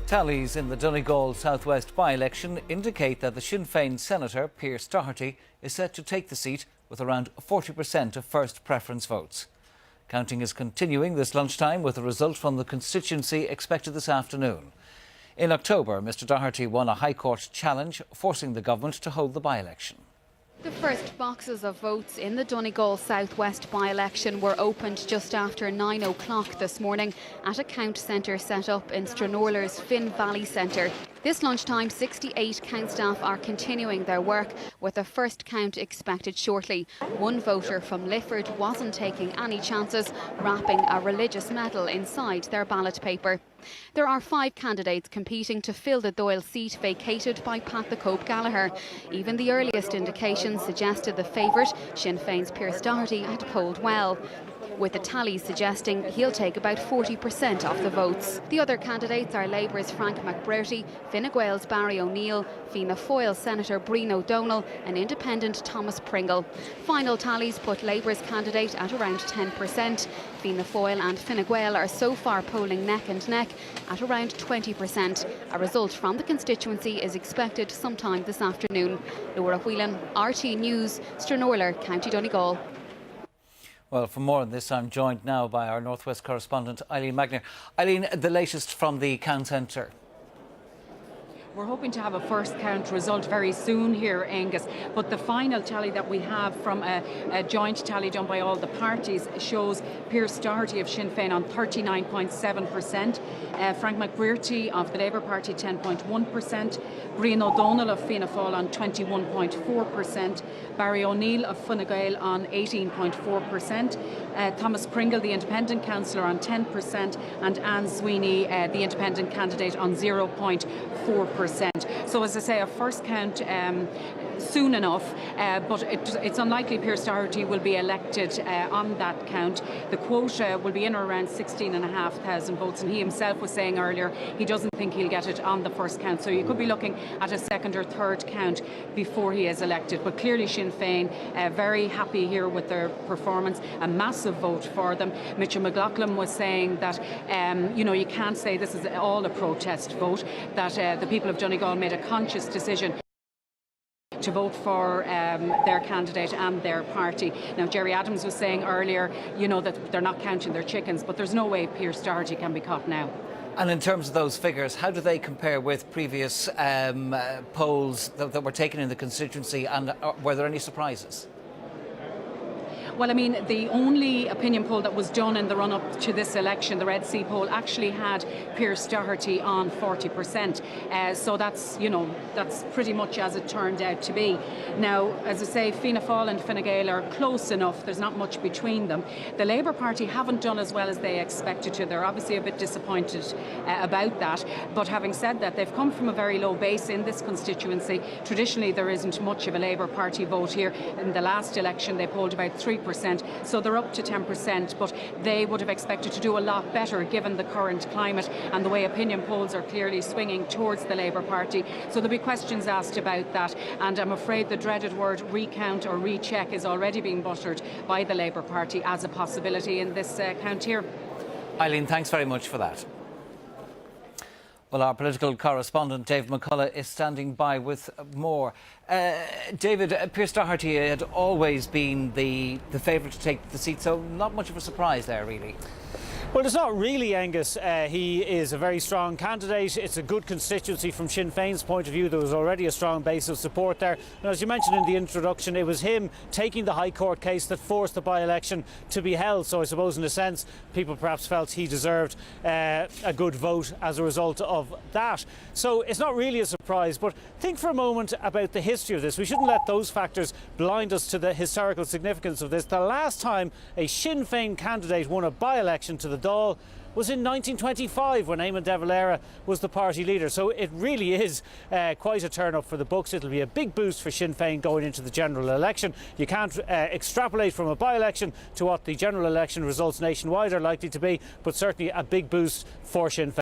Tallies in the Donegal South West by-election indicate that the Sinn Féin Senator Pearse Doherty is set to take the seat with around 40% of first preference votes. Counting is continuing this lunchtime with a result from the constituency expected this afternoon. In October, Mr Doherty won a High Court challenge, forcing the government to hold the by-election. The first boxes of votes in the Donegal South West by-election were opened just after 9 o'clock this morning at a count centre set up in Stranorlar's Féin Valley Centre. This lunchtime, 68 count staff are continuing their work, with a first count expected shortly. One voter from Lifford wasn't taking any chances, wrapping a religious medal inside their ballot paper. There are 5 candidates competing to fill the Doyle seat vacated by Pat the Cope Gallagher. Even the earliest indications suggested the favourite, Sinn Féin's Pearse Doherty, had polled well, with the tallies suggesting he'll take about 40% of the votes. The other candidates are Labour's Frank McBroarty, Fine Gael's Barry O'Neill, Fianna Fáil Senator Breen O'Donnell and Independent Thomas Pringle. Final tallies put Labour's candidate at around 10%. Fianna Fáil and Fine Gael are so far polling neck and neck at around 20%. A result from the constituency is expected sometime this afternoon. Laura Whelan, RTE News, Stranorlar, County Donegal. Well, for more on this, I'm joined now by our Northwest correspondent, Eileen Magner. Eileen, the latest from the count centre. We're hoping to have a first count result very soon here, Angus, but the final tally that we have from a joint tally done by all the parties shows Pearse Doherty of Sinn Féin on 39.7%, Frank McBroarty of the Labour Party 10.1%, Breen O'Donnell of Fianna Fáil on 21.4%, Barry O'Neill of Fine Gael on 18.4%, Thomas Pringle, the independent councillor, on 10%, and Anne Sweeney, the independent candidate, on 0.4%. So, as I say, a first count soon enough, but it's unlikely Pearse Doherty will be elected on that count. The quota will be in or around 16,500 votes, and he himself was saying earlier he doesn't think he'll get it on the first count. So you could be looking at a second or third count before he is elected. But clearly Sinn Féin very happy here with their performance, a massive vote for them. Mitchell McLaughlin was saying that you can't say this is all a protest vote, that the people of Donegal made a conscious decision to vote for their candidate and their party. Now, Jerry Adams was saying earlier, that they're not counting their chickens, but there's no way Pearse Doherty can be caught now. And in terms of those figures, how do they compare with previous polls that were taken in the constituency, and were there any surprises? Well, I mean, the only opinion poll that was done in the run-up to this election, the Red C poll, actually had Pearse Doherty on 40%. So that's pretty much as it turned out to be. Now, as I say, Fianna Fáil and Fine Gael are close enough. There's not much between them. The Labour Party haven't done as well as they expected to. They're obviously a bit disappointed about that. But having said that, they've come from a very low base in this constituency. Traditionally, there isn't much of a Labour Party vote here. In the last election, they polled about 3%. So they're up to 10%, but they would have expected to do a lot better given the current climate and the way opinion polls are clearly swinging towards the Labour Party. So there'll be questions asked about that, and I'm afraid the dreaded word recount or recheck is already being buttered by the Labour Party as a possibility in this count here. Eileen, thanks very much for that. Well, our political correspondent, Dave McCullough, is standing by with more. David, Pearse Doherty had always been the favourite to take the seat, so not much of a surprise there, really. Well, it's not really, Angus. He is a very strong candidate. It's a good constituency from Sinn Féin's point of view. There was already a strong base of support there. And as you mentioned in the introduction, it was him taking the High Court case that forced the by-election to be held. So I suppose in a sense, people perhaps felt he deserved a good vote as a result of that. So it's not really a surprise, but think for a moment about the history of this. We shouldn't let those factors blind us to the historical significance of this. The last time a Sinn Féin candidate won a by-election to the Dáil was in 1925 when Eamon de Valera was the party leader. So it really is quite a turn up for the books. It'll be a big boost for Sinn Féin going into the general election. You can't extrapolate from a by-election to what the general election results nationwide are likely to be, but certainly a big boost for Sinn Féin.